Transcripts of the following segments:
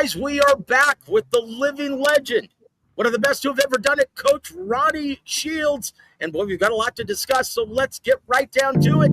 guys, we are back with the living legend, one of the best who have ever done it, Coach Ronnie Shields. And boy, we've got a lot to discuss, so let's get right down to it.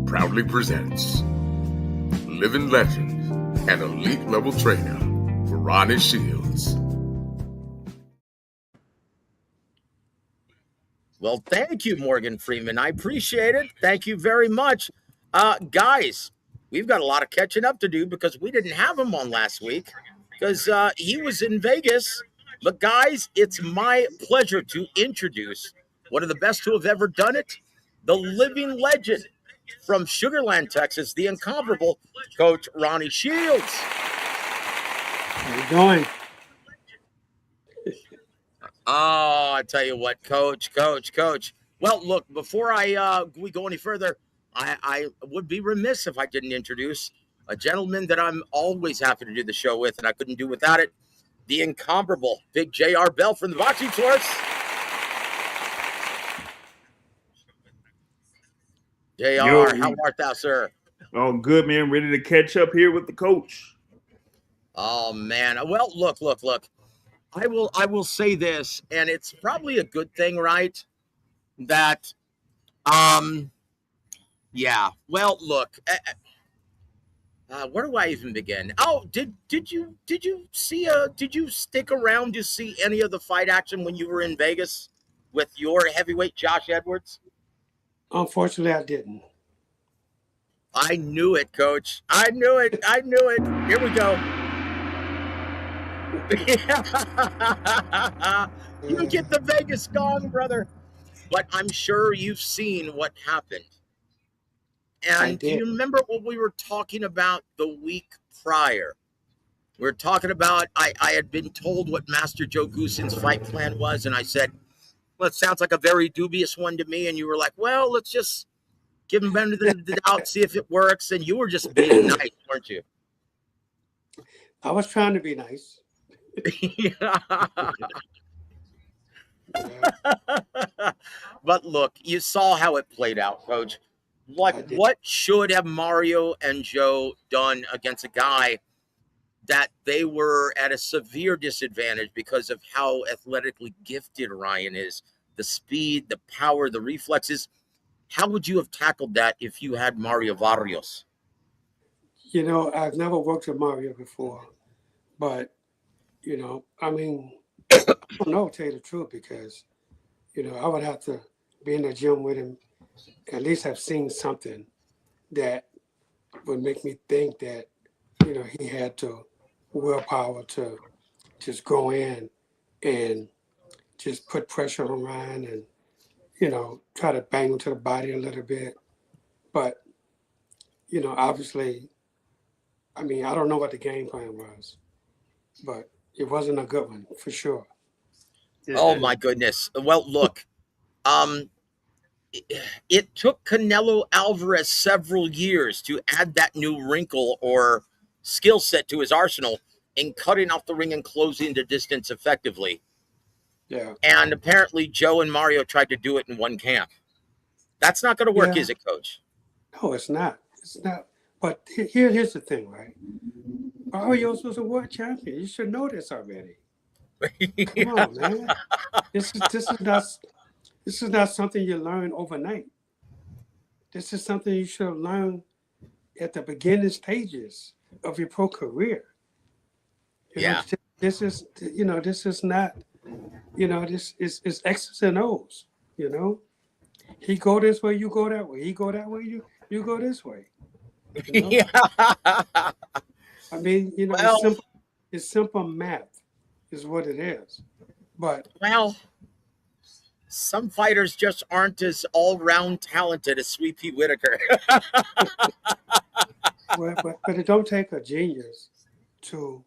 Proudly presents living legend and elite level trainer Ronnie Shields. Well, thank you, Morgan Freeman. I appreciate it. Thank you very much. Guys, we've got a lot of catching up to do because we didn't have him on last week because he was in Vegas. But guys, it's my pleasure to introduce one of the best who have ever done it, the living legend from Sugar Land, Texas, the incomparable Coach Ronnie Shields. How you doing? Oh, I tell you what, Coach. Well, look, before we go any further, I would be remiss if I didn't introduce a gentleman that I'm always happy to do the show with, and I couldn't do without it, the incomparable Big J.R. Bell from the Boxing Source. JR, how art thou, sir? Oh, good, man. Ready to catch up here with the coach. Oh, man. Well, look. I will say this, and it's probably a good thing, right? That, yeah. Well, look. Where do I even begin? Oh, did you stick around to see any of the fight action when you were in Vegas with your heavyweight Josh Edwards? Unfortunately, I didn't. I knew it, Coach. I knew it. Here we go. You get the Vegas gong, brother. But I'm sure you've seen what happened. And do you remember what we were talking about the week prior? We were talking about, I had been told what Master Joe Goossen's fight plan was, and I said, well, it sounds like a very dubious one to me. And you were like, well, let's just give him benefit of the doubt, see if it works. And you were just being nice, weren't you? I was trying to be nice. But look, you saw how it played out, Coach. Like, what should have Mario and Joe done against a guy that they were at a severe disadvantage because of how athletically gifted Ryan is, the speed, the power, the reflexes? How would you have tackled that if you had Mario Barrios? You know, I've never worked with Mario before, but, I mean, I don't know, to tell you the truth, because, I would have to be in the gym with him, at least have seen something that would make me think that, he had to willpower to just go in and just put pressure on Ryan and, try to bang him to the body a little bit. But, obviously, I mean, I don't know what the game plan was, but it wasn't a good one for sure. Oh my goodness. Well, look, it took Canelo Alvarez several years to add that new wrinkle or skill set to his arsenal in cutting off the ring and closing the distance effectively. Yeah. And apparently Joe and Mario tried to do it in one camp. That's not going to work, is it, Coach? No, it's not. It's not. But here's the thing, right? Mario's was a world champion. You should know this already. Come on, man. This is not something you learn overnight. This is something you should have learned at the beginning stages of your pro career. This is this is not this is X's and O's. He go this way, you go that way. He go that way, you go this way. Yeah. I mean, it's simple math, is what it is. But some fighters just aren't as all-round talented as Sweet Pea Whitaker. but it don't take a genius to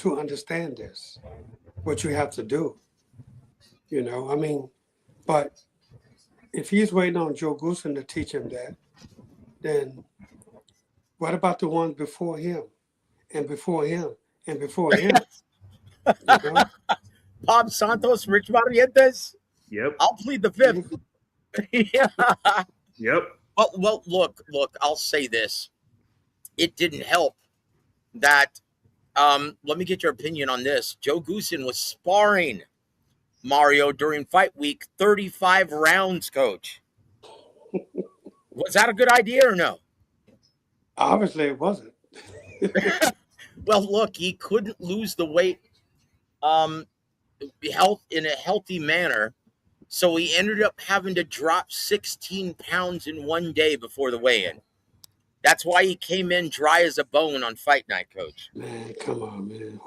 understand this. What you have to do. I mean, but if he's waiting on Joe Goosen to teach him that, then what about the ones before him and before him and before him? Bob Santos, Rich Barrientos. Yep. I'll plead the fifth. Yeah. Yep. Well, look, I'll say this. It didn't help that, let me get your opinion on this. Joe Goosen was sparring Mario during fight week, 35 rounds, coach. Was that a good idea or no? Obviously it wasn't. Well, look, he couldn't lose the weight in a healthy manner, so he ended up having to drop 16 pounds in one day before the weigh-in. That's why he came in dry as a bone on fight night, coach. Man, come on, man.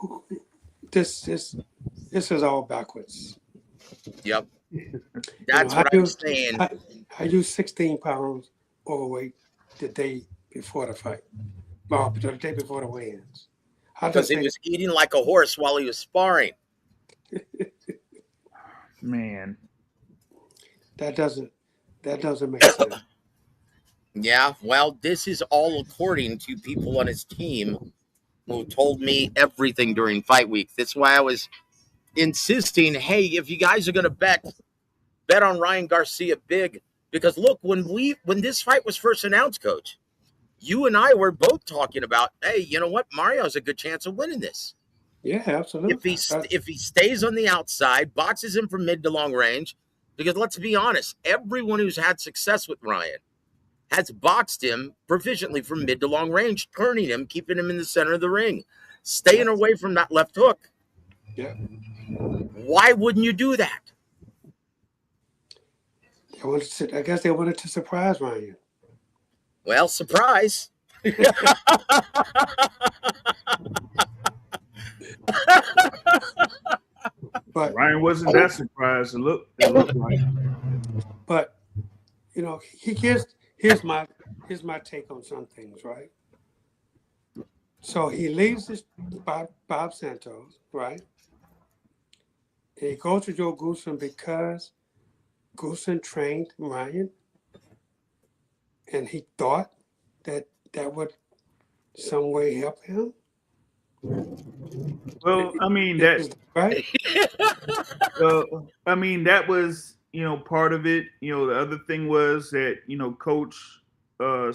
This is all backwards. Yep. That's what I'm saying. I used 16 pounds overweight the day before the fight. Well, the day before the weigh-ins. Because he was eating like a horse while he was sparring. Man. That doesn't make sense. Yeah, well, this is all according to people on his team who told me everything during fight week. That's why I was insisting, hey, if you guys are going to bet on Ryan Garcia big. Because look, when this fight was first announced, coach, you and I were both talking about, hey, you know what? Mario has a good chance of winning this. Yeah, absolutely. If he stays on the outside, boxes him from mid to long range, because let's be honest, everyone who's had success with Ryan has boxed him proficiently from mid to long range, turning him, keeping him in the center of the ring, staying away from that left hook. Yeah. Why wouldn't you do that? I guess they wanted to surprise Ryan. Well, surprise. But Ryan wasn't that surprised. It looked like. But here's my take on some things, right? So he leaves this Bob Santos, right? And he goes to Joe Goosen because Goosen trained Ryan, and he thought that would some way help him. Well, I mean that right. I mean that was part of it. The other thing was that Coach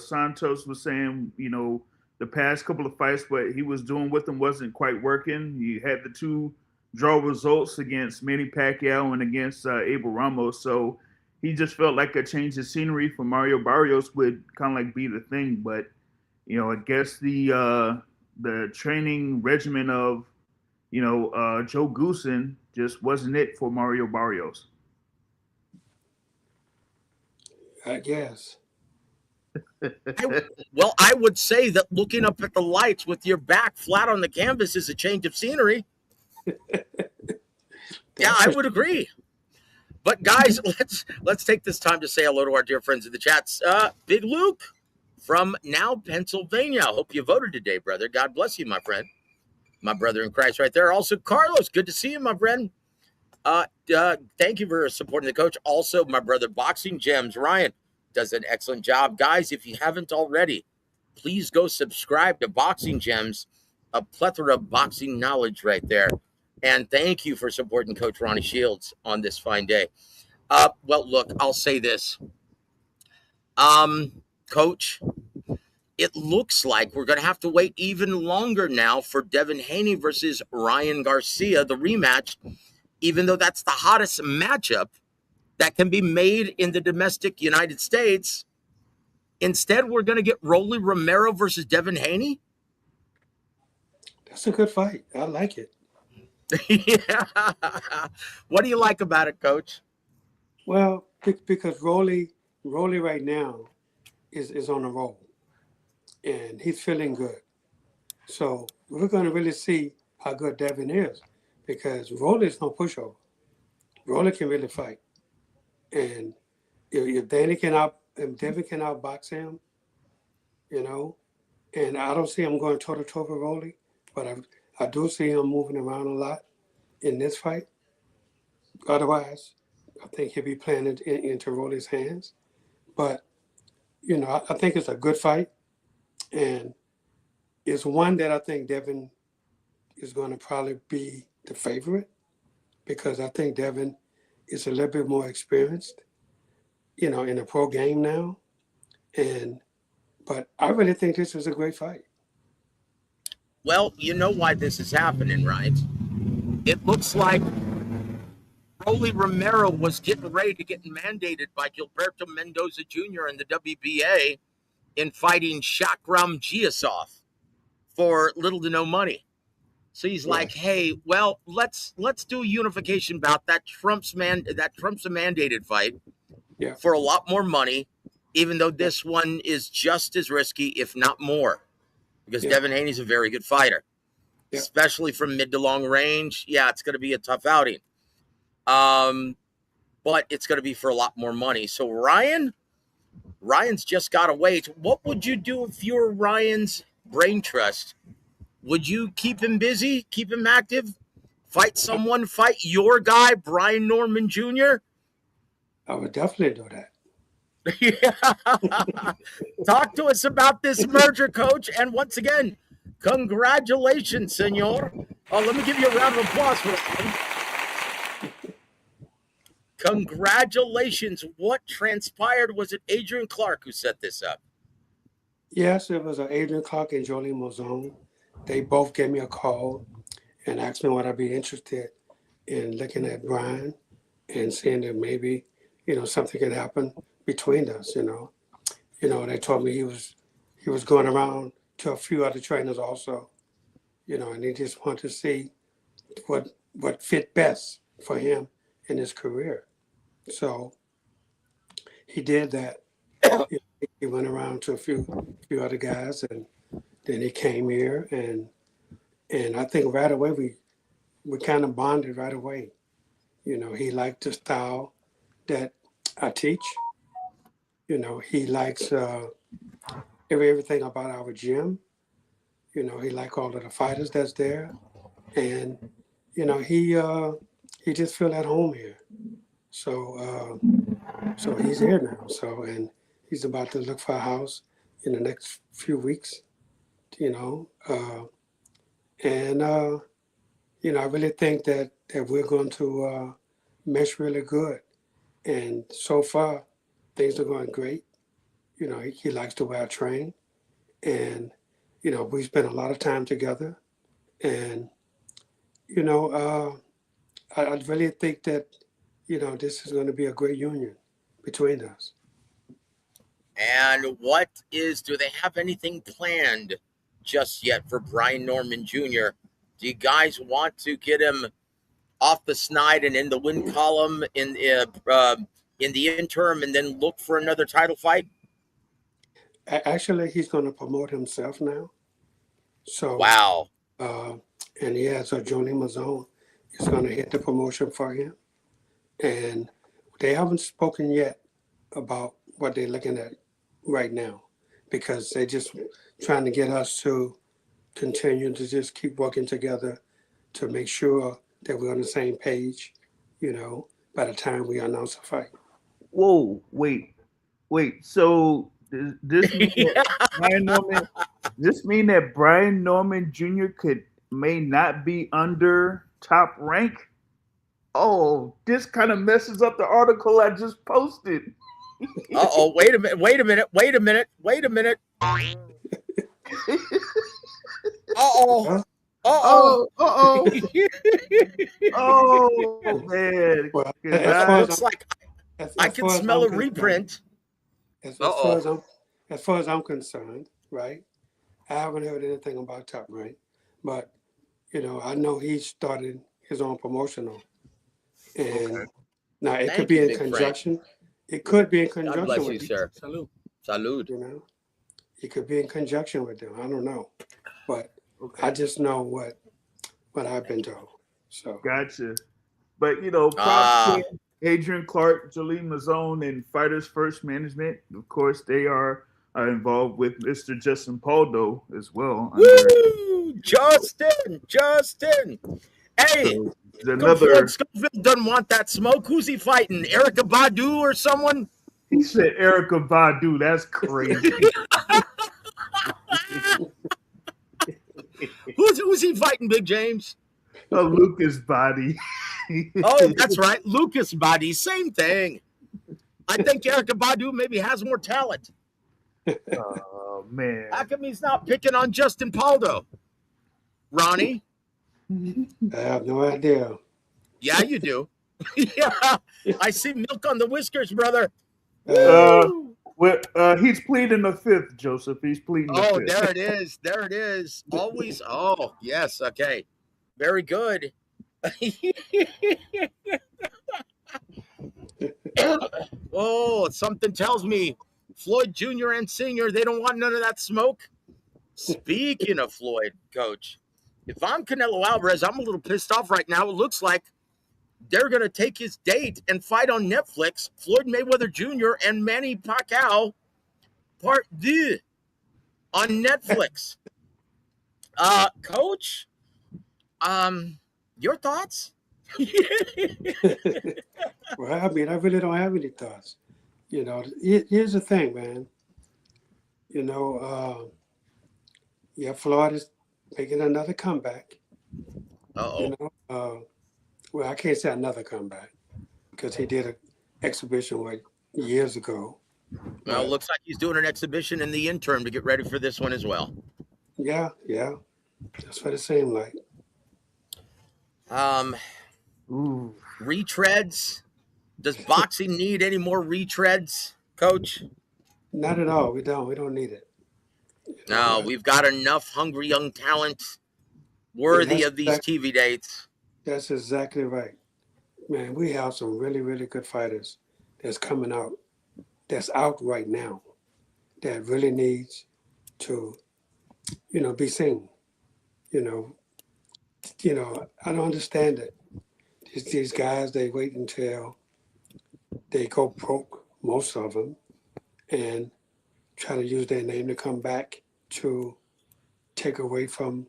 Santos was saying the past couple of fights what he was doing with them wasn't quite working. You had the two draw results against Manny Pacquiao and against Abel Ramos, so he just felt like a change of scenery for Mario Barrios would kind of like be the thing. But I guess the training regimen of Joe Goosen just wasn't it for Mario Barrios. I guess. I would say that looking up at the lights with your back flat on the canvas is a change of scenery. Yeah, I would agree. But guys, let's take this time to say hello to our dear friends in the chats. Big Luke from now Pennsylvania. I hope you voted today, brother. God bless you, my friend. My brother in Christ right there. Also, Carlos, good to see you, my friend. Thank you for supporting the coach. Also, my brother Boxing Gems, Ryan, does an excellent job. Guys, if you haven't already, please go subscribe to Boxing Gems, a plethora of boxing knowledge right there. And thank you for supporting Coach Ronnie Shields on this fine day. Well, look, I'll say this. Coach, it looks like we're going to have to wait even longer now for Devin Haney versus Ryan Garcia, the rematch, even though that's the hottest matchup that can be made in the domestic United States. Instead, we're going to get Rolly Romero versus Devin Haney. That's a good fight. I like it. Yeah. What do you like about it, Coach? Well, because Rolly right now is on a roll, and he's feeling good. So we're going to really see how good Devin is, because Rolly is no pushover. Rolly can really fight, and if Devin can outbox him, and I don't see him going toe to toe with Rolly, but I do see him moving around a lot in this fight. Otherwise, I think he'll be playing it into Rolly's hands. But I think it's a good fight, and it's one that I think Devin is going to probably be the favorite, because I think Devin is a little bit more experienced, in the pro game now. But I really think this is a great fight. Well, you know why this is happening, right? It looks like Rolly Romero was getting ready to get mandated by Gilberto Mendoza Jr. in the WBA in fighting Shakram Giasov for little to no money. So he's like, hey, well, let's do a unification bout that trumps a mandated fight for a lot more money, even though this one is just as risky, if not more, because Devin Haney's a very good fighter, especially from mid to long range. Yeah, it's going to be a tough outing. But it's going to be for a lot more money. So Ryan's just got to wait. What would you do if you were Ryan's brain trust? Would you keep him busy, keep him active, fight your guy, Brian Norman Jr.? I would definitely do that. Yeah. Talk to us about this merger, Coach. And once again, congratulations, senor. Let me give you a round of applause for that. Congratulations. What transpired? Was it Adrian Clark who set this up? Yes, it was Adrian Clark and Jolie Mozone. They both gave me a call and asked me would I be interested in looking at Brian and seeing that maybe, something could happen between us, They told me he was going around to a few other trainers also, and they just wanted to see what fit best for him in his career. So he did that. He went around to a few other guys, and then he came here, and I think right away we kind of bonded right away. He liked the style that I teach. He likes everything about our gym. He likes all of the fighters that's there, and he just feel at home here. So he's here now. And he's about to look for a house in the next few weeks. I really think that we're going to mesh really good. And so far, things are going great. He likes the way I train. And, we spend a lot of time together. And, I really think that, this is going to be a great union between us. And do they have anything planned just yet for Brian Norman Jr.? Do you guys want to get him off the snide and in the win column in the interim, and then look for another title fight? Actually, he's going to promote himself now. So wow. So Johnny Mazzone is going to hit the promotion for him, and they haven't spoken yet about what they're looking at right now, because they're just trying to get us to continue to just keep working together to make sure that we're on the same page, by the time we announce a fight. Whoa, wait. So this mean that Brian Norman Jr. may not be under Top Rank? Oh, this kind of messes up the article I just posted. Uh-oh, wait a minute. Uh-oh. Oh, oh man! Well, Looks like I can smell a reprint. As far as I'm concerned, right? I haven't heard anything about Top Rank, but I know he started his own promotional, and now it could be in conjunction. It could be in conjunction. God bless with you, sir. Salud. It could be in conjunction with them. I don't know, but I just know what I've been told. So gotcha. But props to Adrian Clark, Jolene Mazzone, and Fighters First Management. Of course, they are involved with Mr. Justin Paldo as well. Woo! Justin! Hey, another Schofield doesn't want that smoke. Who's he fighting? Erica Badu or someone? He said Erica Badu. That's crazy. Who's he fighting, Big James? Lucas Body. Oh, that's right. Lucas Body. Same thing. I think Erica Badu maybe has more talent. Oh, man. How come he's not picking on Justin Paldo? Ronnie? I have no idea. Yeah, you do. Yeah, I see milk on the whiskers, brother. He's pleading the fifth, Joseph. He's pleading the fifth. There it is. Always. Oh, yes. Okay. Very good. Oh, something tells me Floyd Jr. and Sr., they don't want none of that smoke. Speaking of Floyd, Coach, if I'm Canelo Alvarez, I'm a little pissed off right now. It looks like they're going to take his date and fight on Netflix, Floyd Mayweather Jr. and Manny Pacquiao, Part 2 on Netflix. Coach, your thoughts? Well, I mean, I really don't have any thoughts. Here's the thing, man. Floyd is making another comeback. Well, I can't say another comeback because he did an exhibition years ago. Well, it looks like he's doing an exhibition in the interim to get ready for this one as well. Yeah. That's what it seemed like. Retreads. Does boxing need any more retreads, Coach? Not at all. We don't need it. No, we've got enough hungry young talent worthy of these TV dates. That's exactly right. Man, we have some really, really good fighters that's coming out, that's out right now, that really needs to, be seen. I don't understand it. These guys, they wait until they go broke, most of them, and try to use their name to come back to take away from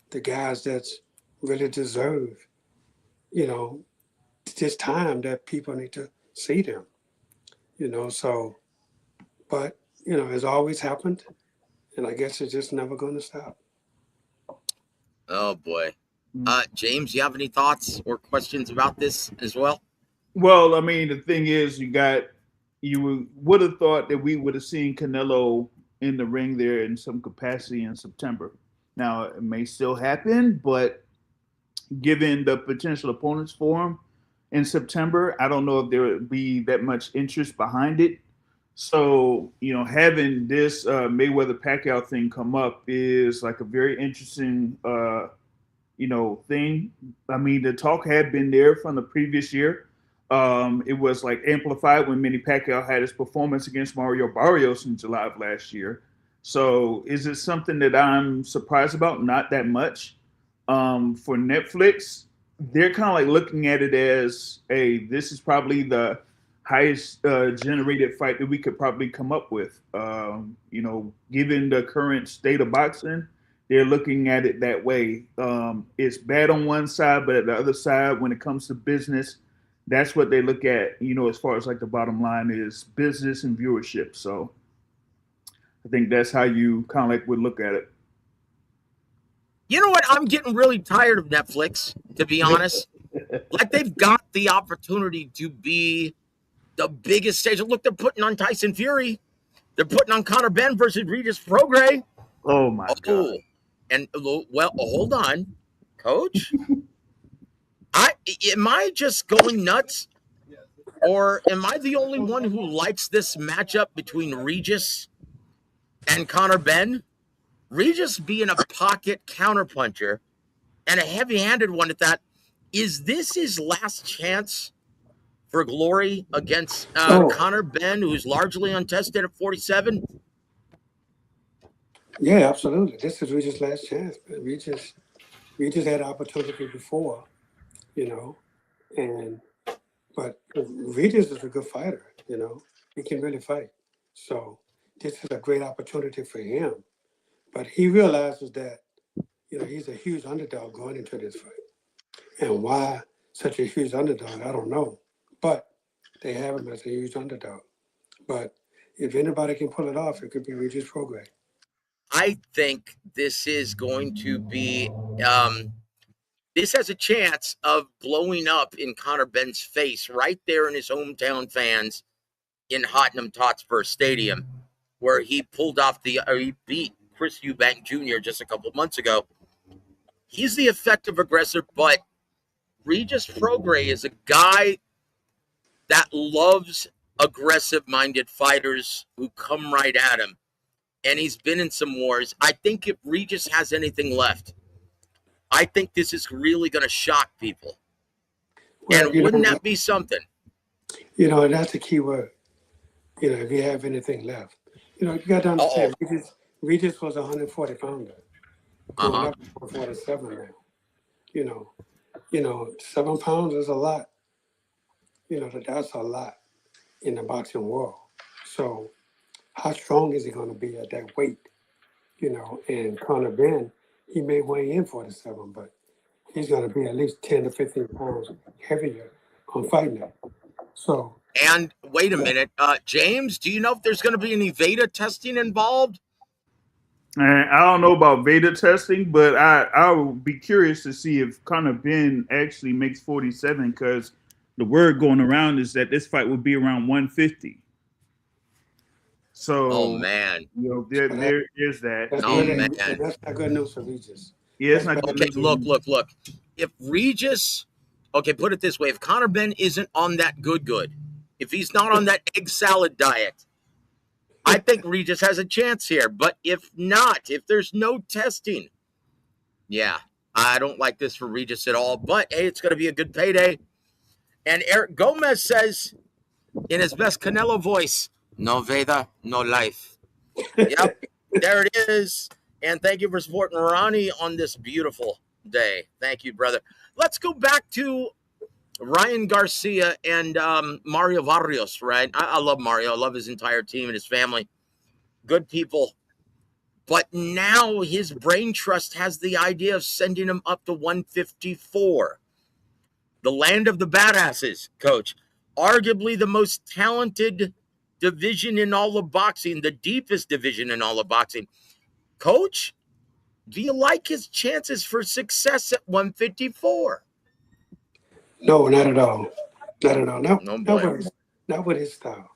the guys that's really deserve, this time that people need to see them, but, it's always happened, and I guess it's just never going to stop. Oh, boy. James, you have any thoughts or questions about this as well? Well, I mean, the thing is, you would have thought that we would have seen Canelo in the ring there in some capacity in September. Now, it may still happen, but given the potential opponents for him in September, I don't know if there would be that much interest behind it. So, having this Mayweather-Pacquiao thing come up is like a very interesting, thing. I mean, the talk had been there from the previous year. It was like amplified when Manny Pacquiao had his performance against Mario Barrios in July of last year. So is it something that I'm surprised about? Not that much. For Netflix, they're kind of like looking at it as, this is probably the highest generated fight that we could probably come up with. Given the current state of boxing, they're looking at it that way. It's bad on one side, but at the other side, when it comes to business, that's what they look at, as far as like the bottom line is business and viewership. So I think that's how you kind of like would look at it. You know what? I'm getting really tired of Netflix, to be honest. Like, they've got the opportunity to be the biggest stage. Look, they're putting on Tyson Fury. They're putting on Conor Benn versus Regis Prograis. Oh my God. And well, hold on, Coach. Am I just going nuts, or am I the only one who likes this matchup between Regis and Conor Benn? Regis being a pocket counterpuncher and a heavy-handed one at that. Is this his last chance for glory against Conor Benn, who's largely untested at 47? Yeah, absolutely. This is Regis' last chance. Regis had opportunity before, but Regis is a good fighter, He can really fight. So this is a great opportunity for him. But he realizes that, he's a huge underdog going into this fight. And why such a huge underdog, I don't know. But they have him as a huge underdog. But if anybody can pull it off, it could be Regis Prograis. I think this is going to be this has a chance of blowing up in Conor Benn's face right there in his hometown fans in Tottenham Hotspur Stadium, where he pulled off he beat Chris Eubank Jr. just a couple of months ago. He's the effective aggressor, but Regis Prograis is a guy that loves aggressive-minded fighters who come right at him. And he's been in some wars. I think if Regis has anything left, I think this is really going to shock people. Well, and wouldn't that be something? And that's the key word. If you have anything left. You got to understand, Regis was a 140 pounder. Going up to 147 now. 7 pounds is a lot. That's a lot in the boxing world. So how strong is he going to be at that weight? And Conor Benn, he may weigh in 47, but he's going to be at least 10 to 15 pounds heavier on fight night. So. And wait a minute, James, do you know if there's going to be any Veda testing involved? I don't know about Veda testing, but I would be curious to see if Conor Benn actually makes 47, because the word going around is that this fight would be around 150. So, oh man, there is that. Man, that's not good news for Regis. Yeah, it's not good news. Look. If Regis, put it this way: if Conor Benn isn't on that good, if he's not on that egg salad diet, I think Regis has a chance here. But if not, if there's no testing, yeah, I don't like this for Regis at all. But hey, it's going to be a good payday. And Eric Gomez says, in his best Canelo voice, "No Veda, no life." Yep, there it is. And thank you for supporting Ronnie on this beautiful day. Thank you, brother. Let's go back to Ryan Garcia and Mario Barrios, right? I love Mario. I love his entire team and his family. Good people. But now his brain trust has the idea of sending him up to 154. The land of the badasses, Coach. Arguably the most talented division in all of boxing, the deepest division in all of boxing. Coach, do you like his chances for success at 154? No, not at all. Not at all. Not with his style.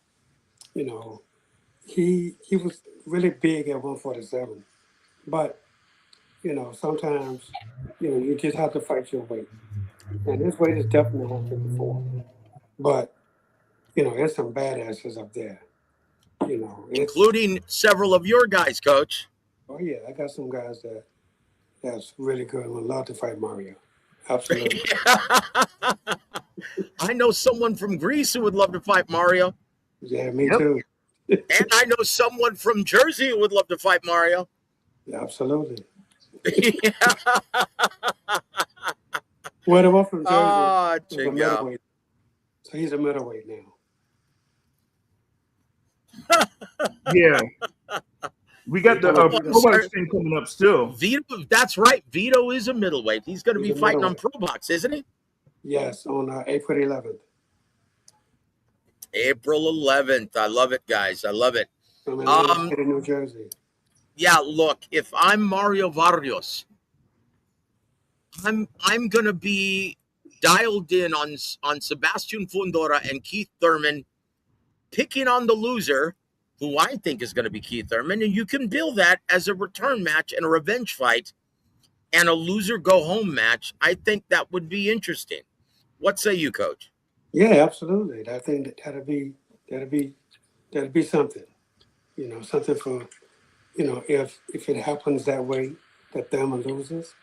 He was really big at 147. But, sometimes, you just have to fight your weight. And his weight is definitely 154. But, there's some badasses up there. Including several of your guys, Coach. Oh, yeah. I got some guys that's really good and would love to fight Mario. Absolutely. I know someone from Greece who would love to fight Mario. Yeah, me too. And I know someone from Jersey who would love to fight Mario. Yeah, absolutely. Well, the one from Jersey is a middleweight. So he's a middleweight now. Yeah. We got the pro box thing coming up still. Vito, that's right. Vito is a middleweight. He's going to be fighting on Pro Box, isn't he? Yes, on April 11th. April 11th. I love it, guys. I love it. In New Jersey. Yeah, look, if I'm Mario Barrios, I'm going to be dialed in on Sebastian Fundora and Keith Thurman, picking on the loser who I think is going to be Keith Thurman, and you can bill that as a return match and a revenge fight and a loser go home match. I think that would be interesting. What say you, Coach? Yeah, absolutely. I think that'd be something. Something for if it happens that way that Thurman loses,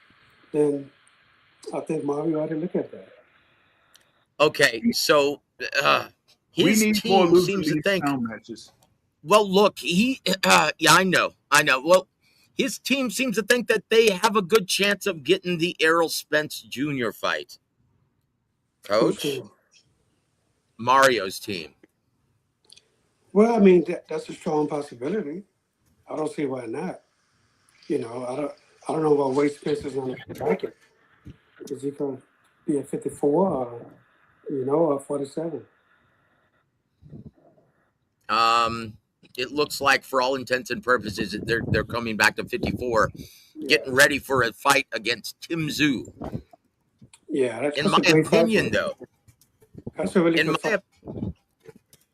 then I think Mario ought to look at that. Okay, so his team seems to think. Matches. Well, look, yeah, I know. Well, his team seems to think that they have a good chance of getting the Errol Spence Jr. fight. Coach? Mario's team. Well, I mean, that's a strong possibility. I don't see why not. I don't know what weight Spence is going to back it. Is he going to be at 54 or 47? It looks like, for all intents and purposes, they're coming back to 54, getting ready for a fight against Tim Tszyu. Yeah, that's in my opinion, though. That's a really good fight.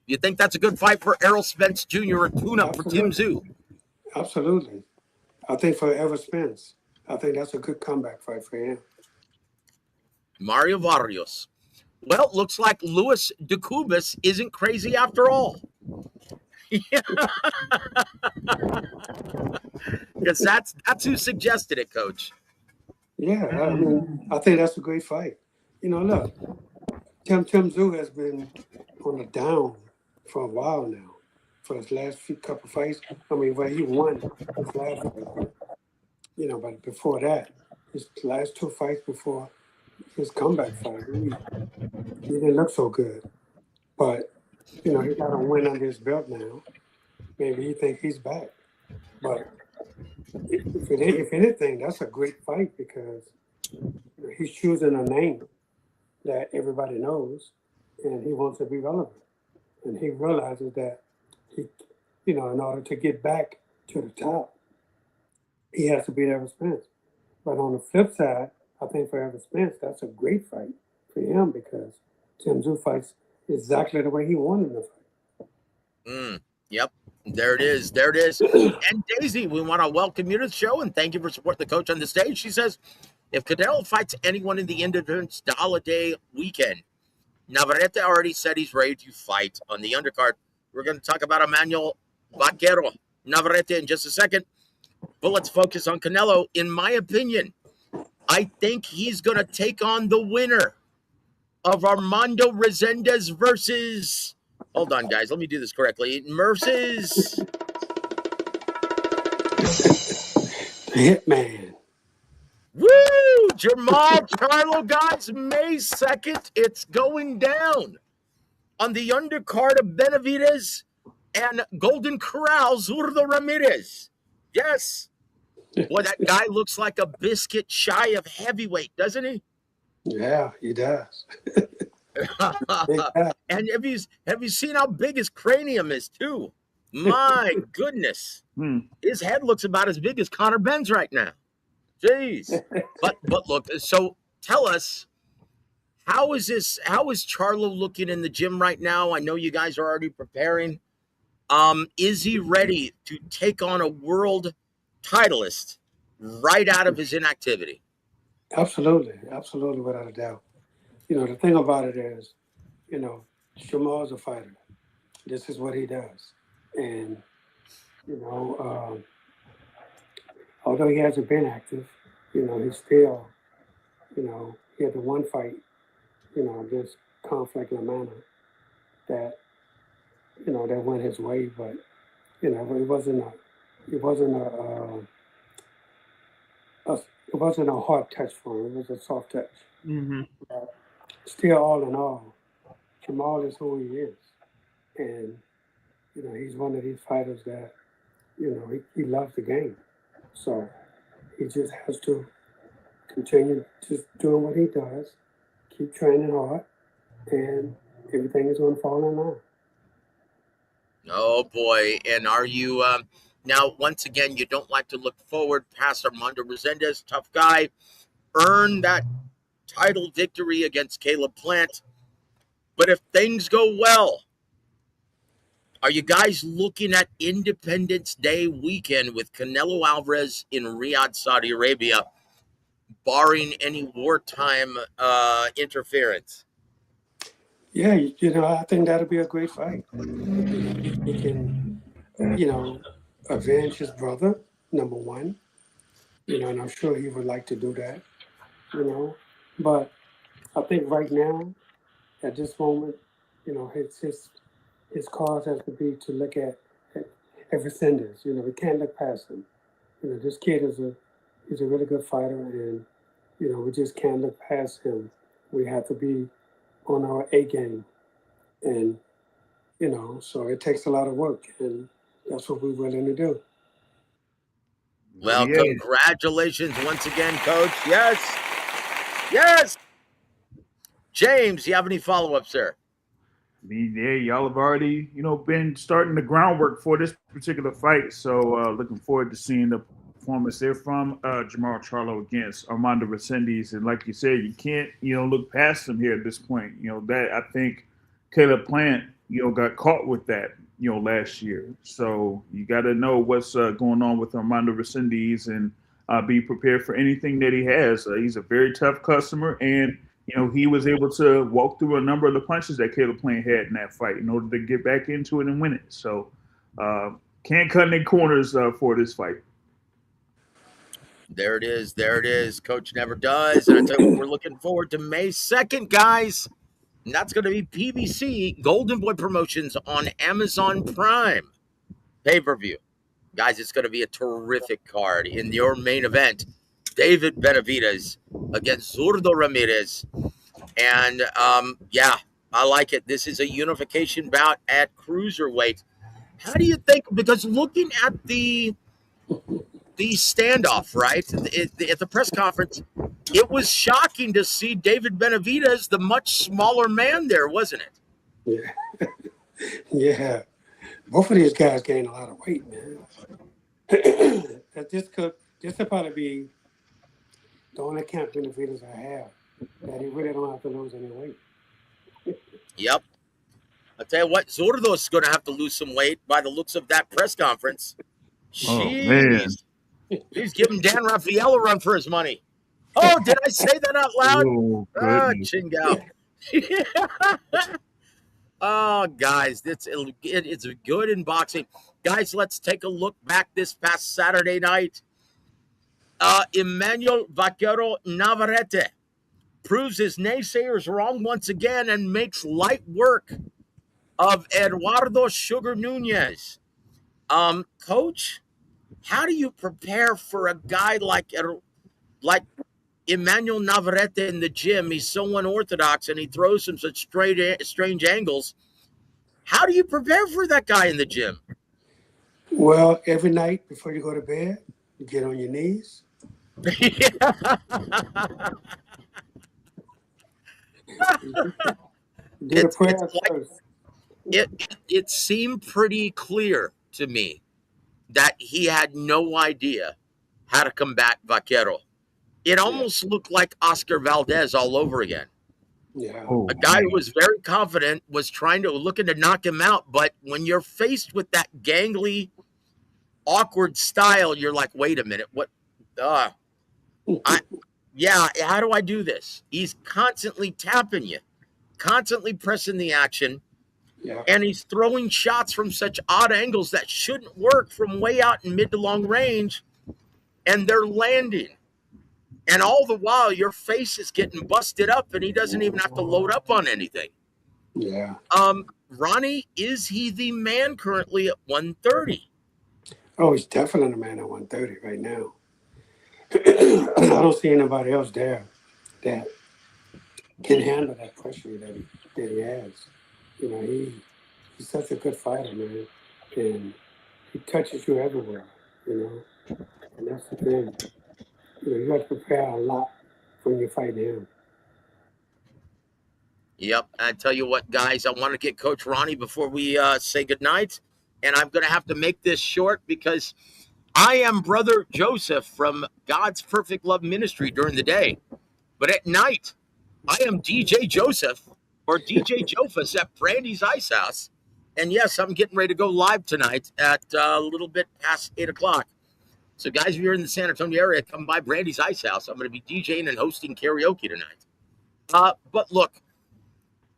You think that's a good fight for Errol Spence Jr. or tune-up for Tim Tszyu? Absolutely. I think for Errol Spence, I think that's a good comeback fight for him. Mario Barrios. Well, looks like Louis DeCubas isn't crazy after all. Because that's who suggested it, Coach. Yeah, I mean, I think that's a great fight. Look, Tim Tszyu has been on the down for a while now. For his last couple fights, where he won his last fight. But before that, his last two fights before his comeback fight, he didn't look so good. But, he got a win under his belt now. Maybe he thinks he's back. But if anything, that's a great fight because he's choosing a name that everybody knows, and he wants to be relevant. And he realizes that he, in order to get back to the top, he has to beat Errol Spence. But on the flip side, I think for Errol Spence, that's a great fight for him because Tim Tszyu fights exactly the way he wanted to fight. Yep. There it is. And Daisy, we want to welcome you to the show and thank you for supporting the coach on the stage. She says, if Canelo fights anyone in the Independence Holiday weekend, Navarrete already said he's ready to fight on the undercard. We're going to talk about Emmanuel Vaquero Navarrete in just a second. But let's focus on Canelo. In my opinion, I think he's going to take on the winner of Armando Resendez versus... Hold on, guys. Let me do this correctly. Versus... Hitman. Woo! Jermall Charlo, guys. May 2nd. It's going down on the undercard of Benavidez and Golden Corral, Zurdo Ramirez. Yes. Boy, that guy looks like a biscuit shy of heavyweight, doesn't he? Yeah, he does. And have you seen how big his cranium is, too? My goodness. His head looks about as big as Conor Ben's right now. Jeez. But look, so tell us, how is Charlo looking in the gym right now? I know you guys are already preparing. Is he ready to take on a world titleist right out of his inactivity? Absolutely, without a doubt. The thing about it is, Jermall's a fighter. This is what he does. And, although he hasn't been active, he's still, he had the one fight, against Conflict in a manner that, that went his way, but, it wasn't a hard touch for him. It was a soft touch. Mm-hmm. Still, all in all, Jermall is who he is. And, he's one of these fighters that, he loves the game. So he just has to continue just doing what he does, keep training hard, and everything is going to fall in line. Oh, boy. And are you... now, once again, you don't like to look forward past Armando Resendez, tough guy, earned that title victory against Caleb Plant. But if things go well, Are you guys looking at Independence Day weekend with Canelo Alvarez in Riyadh, Saudi Arabia, barring any wartime interference? Yeah, I think that'll be a great fight. He can, avenge his brother, number one. And I'm sure he would like to do that. But I think right now, at this moment, his cause has to be to look at Resendez. We can't look past him. This kid he's a really good fighter, and we just can't look past him. We have to be on our A game, and so it takes a lot of work, and that's what we're willing to do. Well, congratulations once again, Coach. Yes. James, you have any follow-up, sir? Yeah, y'all have already, been starting the groundwork for this particular fight. So looking forward to seeing the performance there from Jermall Charlo against Armando Resendiz. And like you said, you can't, look past him here at this point. That I think Caleb Plant, got caught with that, last year. So you got to know what's going on with Armando Resendiz and be prepared for anything that he has. He's a very tough customer, and he was able to walk through a number of the punches that Caleb Plant had in that fight in order to get back into it and win it. So can't cut any corners for this fight. There it is. Coach never does. And I tell you what, we're looking forward to May 2nd, guys. And that's going to be PBC Golden Boy Promotions on Amazon Prime pay-per-view. Guys, it's going to be a terrific card. In your main event, David Benavidez against Zurdo Ramirez. And, I like it. This is a unification bout at cruiserweight. How do you think, because looking at the standoff, right, at the press conference, it was shocking to see David Benavidez, the much smaller man there, wasn't it? Yeah. Yeah. Both of these guys gained a lot of weight, man. This will probably be the only camp Benavidez I have that he really don't have to lose any weight. Yep. I'll tell you what, Zurdo's going to have to lose some weight by the looks of that press conference. Jeez. Man. He's giving Dan Rafael a run for his money. Oh, did I say that out loud? Chingao. Oh, guys, it's good in boxing. Guys, let's take a look back this past Saturday night. Emmanuel Vaquero Navarrete proves his naysayers wrong once again and makes light work of Eduardo Sugar Nunez. Coach, how do you prepare for a guy like Emmanuel Navarrete in the gym? He's so unorthodox and he throws some such strange angles. How do you prepare for that guy in the gym? Well, every night before you go to bed, you get on your knees. It seemed pretty clear to me that he had no idea how to combat Vaquero. It almost looked like Oscar Valdez all over again. Yeah. A guy who was very confident, was looking to knock him out, but when you're faced with that gangly, awkward style, you're like, wait a minute, what? How do I do this? He's constantly tapping you, constantly pressing the action. Yeah. And he's throwing shots from such odd angles that shouldn't work from way out in mid to long range, and they're landing. And all the while, your face is getting busted up, and he doesn't even have to load up on anything. Yeah. Ronnie, is he the man currently at 130? Oh, he's definitely the man at 130 right now. I don't see anybody else there that can handle that pressure that he has. He's such a good fighter, man, and he touches you everywhere, and that's the thing. You have to prepare a lot when you fight him. Yep, I tell you what, guys, I want to get Coach Ronnie before we say goodnight, and I'm going to have to make this short because I am Brother Joseph from God's Perfect Love Ministry during the day, but at night, I am DJ Joseph or DJ Jofus at Brandy's Ice House, And yes, I'm getting ready to go live tonight at a little bit past 8 o'clock. So, guys, if you're in the San Antonio area, come by Brandy's Ice House. I'm going to be DJing and hosting karaoke tonight. But look,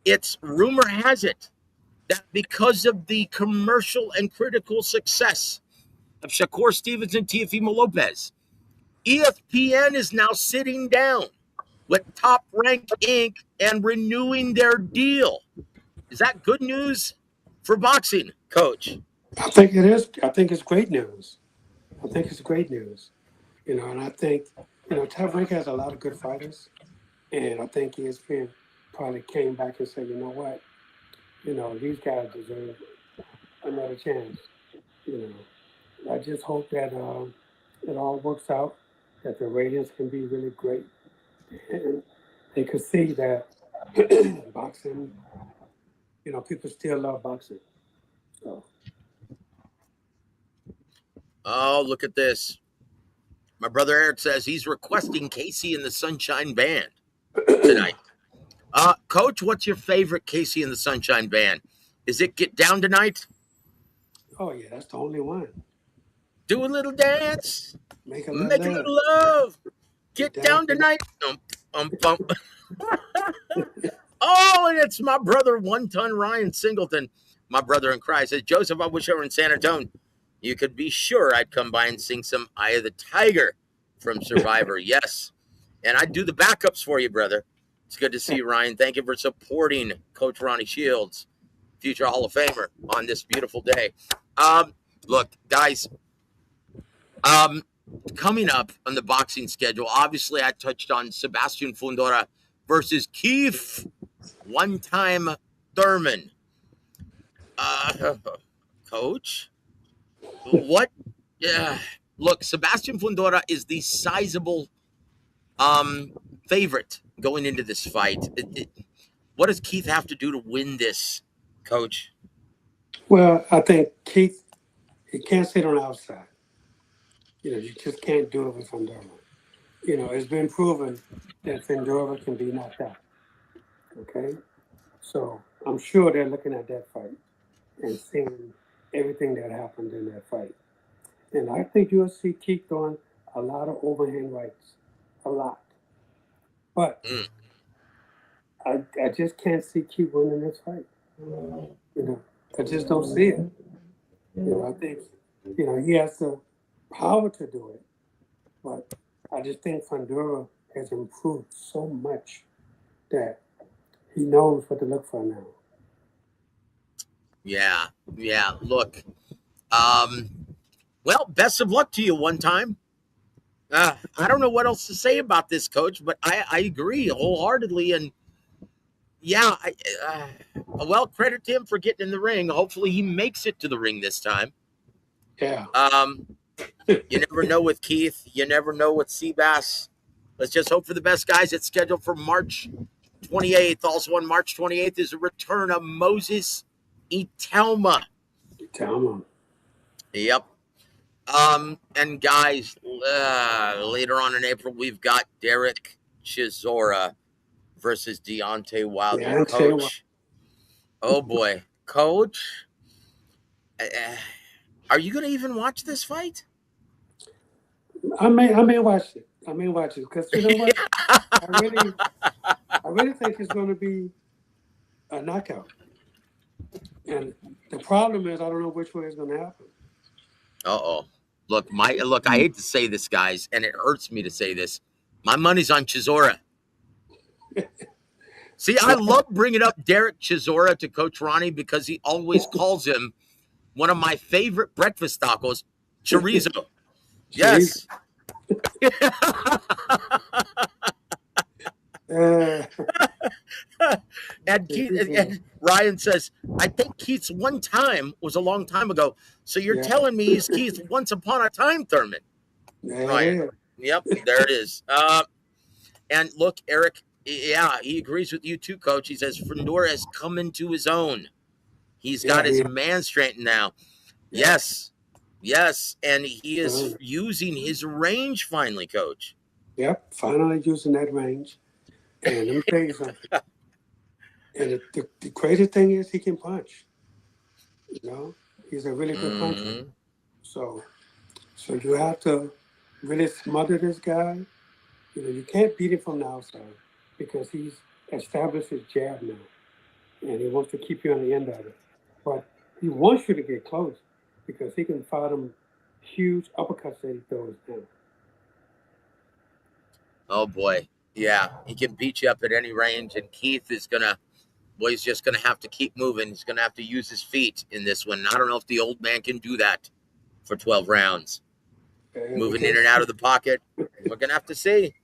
it's rumor has it that because of the commercial and critical success of Shakur Stevens and Teofimo Lopez, ESPN is now sitting down with Top Rank Inc. and renewing their deal. Is that good news for boxing, Coach? I think it is. I think it's great news. I think it's great news. And I think, Top Rank has a lot of good fighters. And I think ESPN probably came back and said, you know what? These guys deserve another chance. I just hope that it all works out, that the ratings can be really great. And they could see that boxing, people still love boxing. So. Oh, look at this. My brother Eric says he's requesting Casey and the Sunshine Band tonight. Coach, what's your favorite Casey and the Sunshine Band? Is it Get Down Tonight? Oh, yeah, that's the only one. Do a little dance. Make a little love. Get down tonight. Oh, and it's my brother, one-ton Ryan Singleton. My brother in Christ says, Joseph, I wish I were in San Antonio. You could be sure I'd come by and sing some Eye of the Tiger from Survivor. Yes. And I'd do the backups for you, brother. It's good to see you, Ryan. Thank you for supporting Coach Ronnie Shields, future Hall of Famer, on this beautiful day. Look, guys, coming up on the boxing schedule, obviously I touched on Sebastian Fundora versus Keith one-time Thurman. Coach? What? Look, Sebastian Fundora is the sizable favorite going into this fight. What does Keith have to do to win this, Coach? Well, I think Keith, he can't sit on the outside. You just can't do it with Fundora. It's been proven that Fundora can be knocked out. Okay? So I'm sure they're looking at that fight and seeing everything that happened in that fight. And I think you'll see Keith throwing a lot of overhand rights. A lot. But I just can't see Keith winning this fight. I just don't see it. I think, he has the power to do it. But I just think Fundora has improved so much that he knows what to look for now. Yeah. Look, well, best of luck to you one time. I don't know what else to say about this, Coach, but I agree wholeheartedly. And yeah, well, credit to him for getting in the ring. Hopefully he makes it to the ring this time. Yeah. You never know with Keith. You never know with Seabass. Let's just hope for the best, guys. It's scheduled for March 28th. Also on March 28th is a return of Moses Itelma. Yep. And guys, later on in April, we've got Derek Chisora versus Deontay Wilder. Coach. Oh boy, Coach. Are you going to even watch this fight? I may watch it. Because you know what? I really think it's going to be a knockout. And the problem is I don't know which way it's going to happen. Uh-oh. Look, I hate to say this, guys, and it hurts me to say this. My money's on Chisora. See, I love bringing up Derek Chisora to Coach Ronnie because he always calls him one of my favorite breakfast tacos, chorizo. Yes. And Ryan says, I think Keith's one time was a long time ago. So you're telling me he's Keith's once upon a time Thurman. Ryan. Yep, there it is. And look, Eric, he agrees with you too, Coach. He says Fundora has come into his own. He's got his man strength now. Yes. And he is using his range finally, Coach. Yep, finally using that range. And let me tell you something. And the crazy thing is he can punch. You know, he's a really good puncher. So you have to really smother this guy. You know, you can't beat him from the outside because he's established his jab now, and he wants to keep you on the end of it. But he wants you to get close because he can fire them huge uppercuts that he throws down. Oh boy, yeah, he can beat you up at any range, and Keith is gonna. Well, he's just going to have to keep moving. He's going to have to use his feet in this one. I don't know if the old man can do that for 12 rounds. Moving in and out of the pocket. We're going to have to see.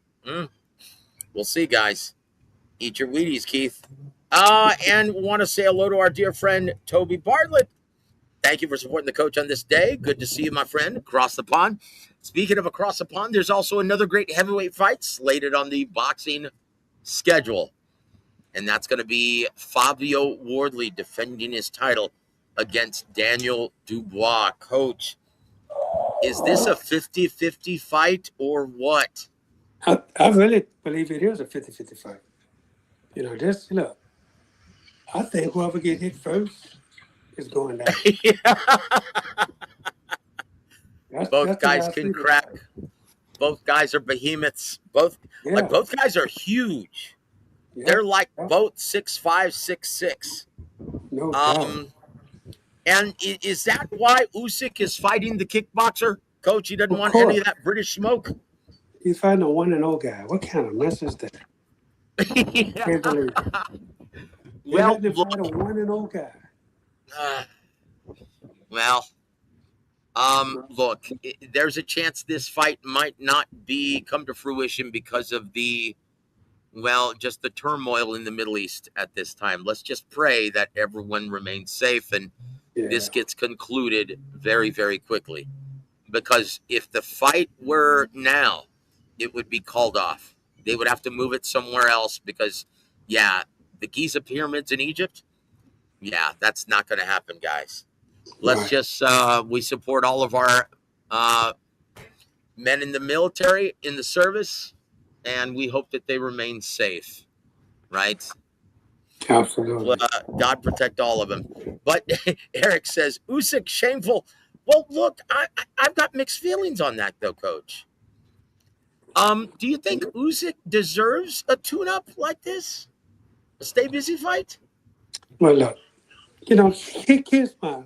We'll see, guys. Eat your Wheaties, Keith. And want to say hello to our dear friend, Toby Bartlett. Thank you for supporting the coach on this day. Good to see you, my friend, across the pond. Speaking of across the pond, there's also another great heavyweight fight slated on the boxing schedule. And that's going to be Fabio Wardley defending his title against Daniel Dubois. Coach, is this a 50-50 fight or what? I really believe it is a 50-50 fight. You know, look, I think whoever gets hit first is going down. Both guys can crack. Both guys are behemoths. Both guys are huge. Yeah. They're like both 6'5", 6'6". No doubt. And is that why Usyk is fighting the kickboxer? Coach, he doesn't want any of that British smoke? He's fighting a 1-0 guy. What kind of mess is that? Can't believe it. Well, look, fight a 1-0 guy. Look, there's a chance this fight might not come to fruition because of just the turmoil in the Middle East at this time. Let's just pray that everyone remains safe and this gets concluded very, very quickly. Because if the fight were now, it would be called off. They would have to move it somewhere else because, the Giza pyramids in Egypt, that's not going to happen, guys. Let's just, we support all of our men in the military, in the service, and we hope that they remain safe, right? Absolutely. God protect all of them. But Eric says, Usyk, shameful. Well, look, I've got mixed feelings on that, though, Coach. Do you think Usyk deserves a tune-up like this? A stay busy fight? Well, look, you know, here's my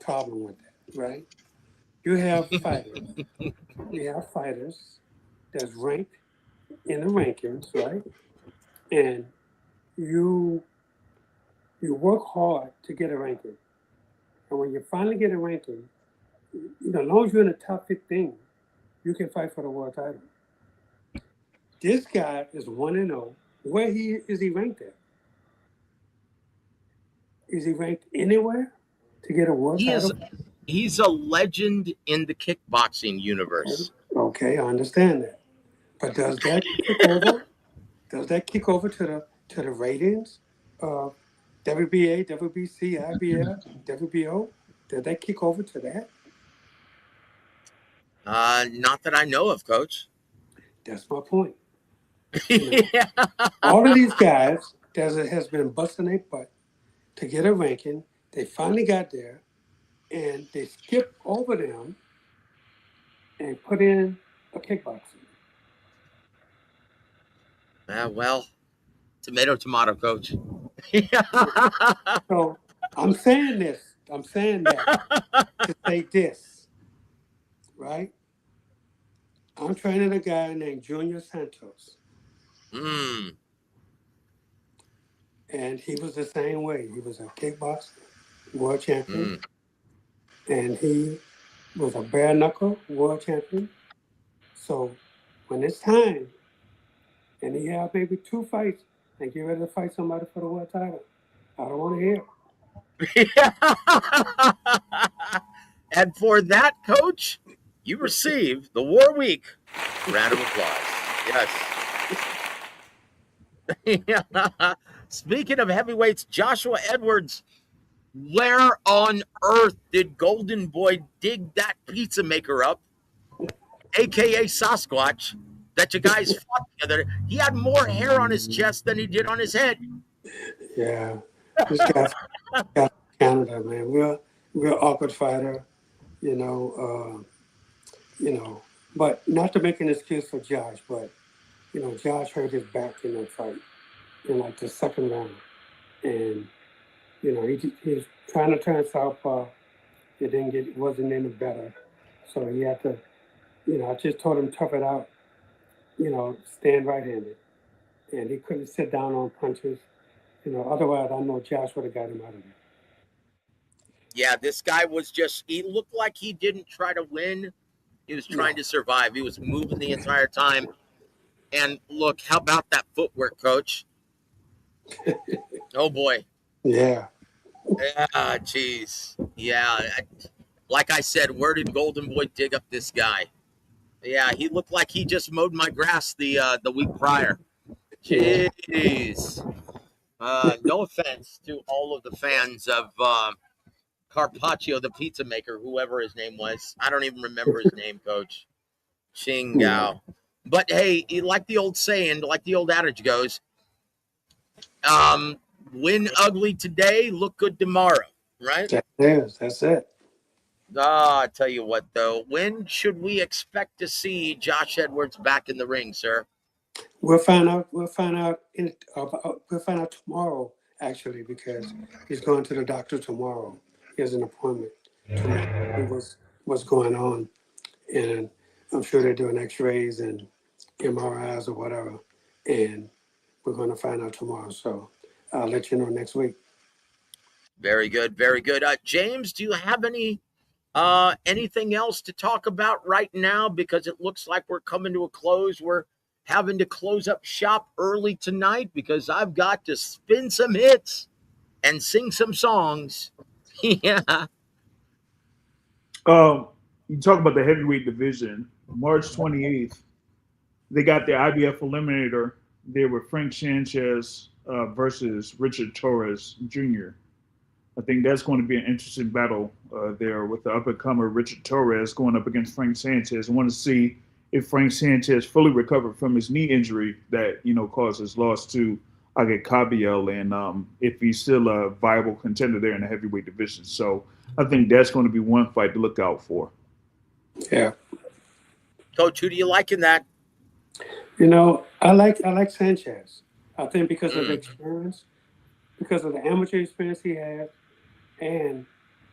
problem with that, right? You have fighters. You have fighters that's ranked in the rankings, right? And you work hard to get a ranking. And when you finally get a ranking, as long as you're in the top 15, you can fight for the world title. This guy is 1-0. Where is he ranked at? Is he ranked anywhere to get a world title? He's a legend in the kickboxing universe. Okay, I understand that. But does that kick over? Does that kick over to the ratings of WBA, WBC, IBF, WBO? Does that kick over to that? Not that I know of, Coach. That's my point. All of these guys that has been busting their butt to get a ranking, they finally got there, and they skipped over them and put in a kickboxing. Tomato, Coach. So I'm saying that to say this, right? I'm training a guy named Junior Santos. And he was the same way. He was a kickboxer, world champion. And he was a bare knuckle world champion. So when it's time, and he have maybe 2 fights and get ready to fight somebody for the world title, I don't want to hear it. And for that, Coach, you receive the War Week round of applause. Yes. Speaking of heavyweights, Joshua Edwards, where on earth did Golden Boy dig that pizza maker up, a.k.a. Sasquatch, that you guys fought together? He had more hair on his chest than he did on his head. Yeah. This guy Canada, man. Real awkward fighter, you know. But not to make an excuse for Josh, but Josh hurt his back in that fight in like the second round, and he's trying to turn southpaw. It wasn't any better, so he had to. I just told him tough it out. Stand right-handed, and he couldn't sit down on punches. Otherwise I know Josh would have got him out of there. Yeah, this guy was he looked like he didn't try to win. He was trying to survive. He was moving the entire time. And look, how about that footwork, Coach? Oh, boy. Yeah. Ah, jeez. Yeah. Like I said, where did Golden Boy dig up this guy? Yeah, he looked like he just mowed my grass the week prior. Jeez. No offense to all of the fans of Carpaccio, the pizza maker, whoever his name was. I don't even remember his name, Coach. Ching Gao. But hey, like the old saying, like the old adage goes, win ugly today, look good tomorrow, right? That's it. I tell you what, though, when should we expect to see Josh Edwards back in the ring, sir? We'll find out. We'll find out tomorrow, actually, because he's going to the doctor tomorrow. He has an appointment tomorrow. What's going on, and I'm sure they're doing X-rays and MRIs or whatever, and we're going to find out tomorrow. So I'll let you know next week. Very good, very good. James, do you have anything else to talk about right now? Because it looks like we're coming to a close. We're having to close up shop early tonight because I've got to spin some hits and sing some songs. Yeah. You talk about the heavyweight division. March 28th, they got the IBF eliminator there with Frank Sanchez versus Richard Torres Jr. I think that's going to be an interesting battle there with the up-and-comer Richard Torres going up against Frank Sanchez. I want to see if Frank Sanchez fully recovered from his knee injury that, caused his loss to Agakabiel, and if he's still a viable contender there in the heavyweight division. So I think that's going to be one fight to look out for. Yeah. Coach, who do you like in that? I like Sanchez. I think because of the experience, because of the amateur experience he has, and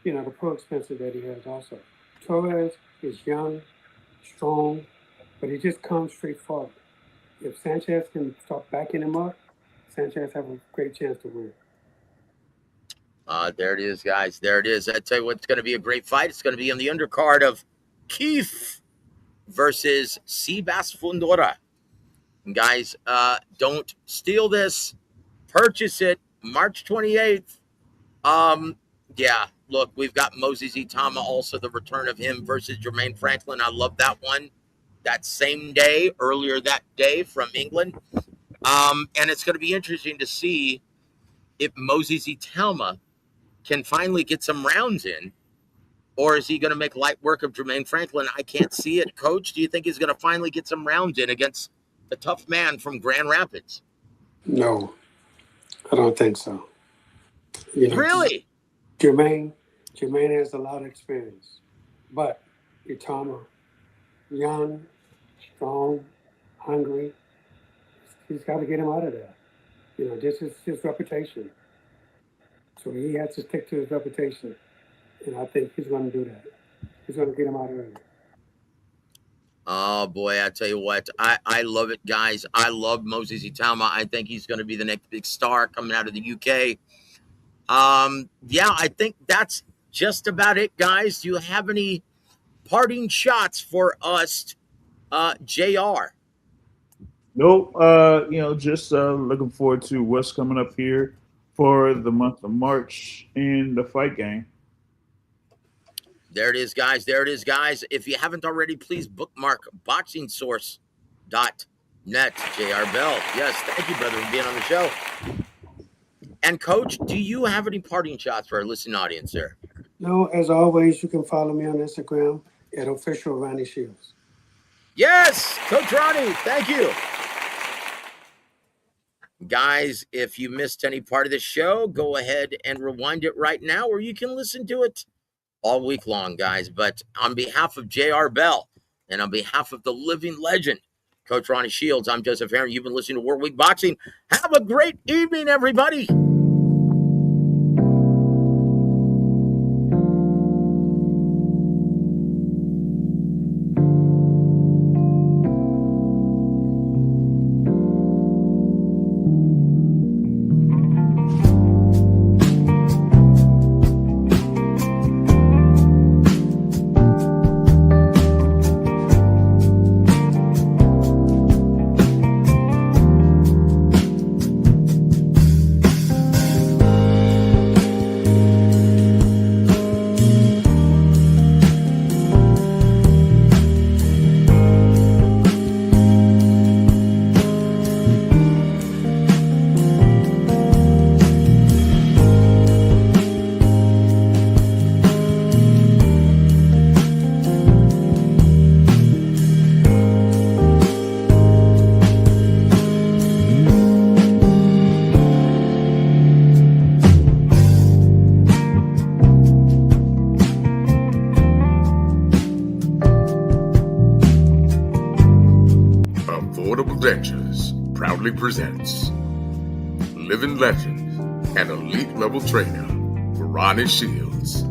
the pro experience that he has also. Torres is young, strong, but he just comes straight forward. If Sanchez can start backing him up, Sanchez have a great chance to win. There it is, guys. There it is. I tell you what's going to be a great fight. It's going to be on the undercard of Keith versus Seabass Fundora. And guys, don't steal this. Purchase it March 28th. Yeah, look, we've got Moses Itama, also the return of him versus Jermaine Franklin. I love that one. That same day, earlier that day from England. And it's going to be interesting to see if Moses Itama can finally get some rounds in, or is he going to make light work of Jermaine Franklin? I can't see it. Coach, do you think he's going to finally get some rounds in against the tough man from Grand Rapids? No, I don't think so. Really? Jermaine has a lot of experience, but Itama, young, strong, hungry, he's got to get him out of there. This is his reputation. So he has to stick to his reputation. And I think he's going to do that. He's going to get him out of there. Oh, boy, I tell you what. I love it, guys. I love Moses Itama. I think he's going to be the next big star coming out of the UK. Yeah, I think that's just about it, guys. Do you have any parting shots for us, JR? Nope. Just looking forward to what's coming up here for the month of March in the fight game. There it is, guys. There it is, guys. If you haven't already, please bookmark boxingsource.net. JR Bell. Yes, thank you, brother, for being on the show. And, Coach, do you have any parting shots for our listening audience there? No, as always, you can follow me on Instagram at official Ronnie Shields. Yes, Coach Ronnie, thank you. Guys, if you missed any part of the show, go ahead and rewind it right now, or you can listen to it all week long, guys. But on behalf of J.R. Bell and on behalf of the living legend, Coach Ronnie Shields, I'm Joseph Herron. You've been listening to World Week Boxing. Have a great evening, everybody. Ventures proudly presents living legend and elite level trainer Ronnie Shields.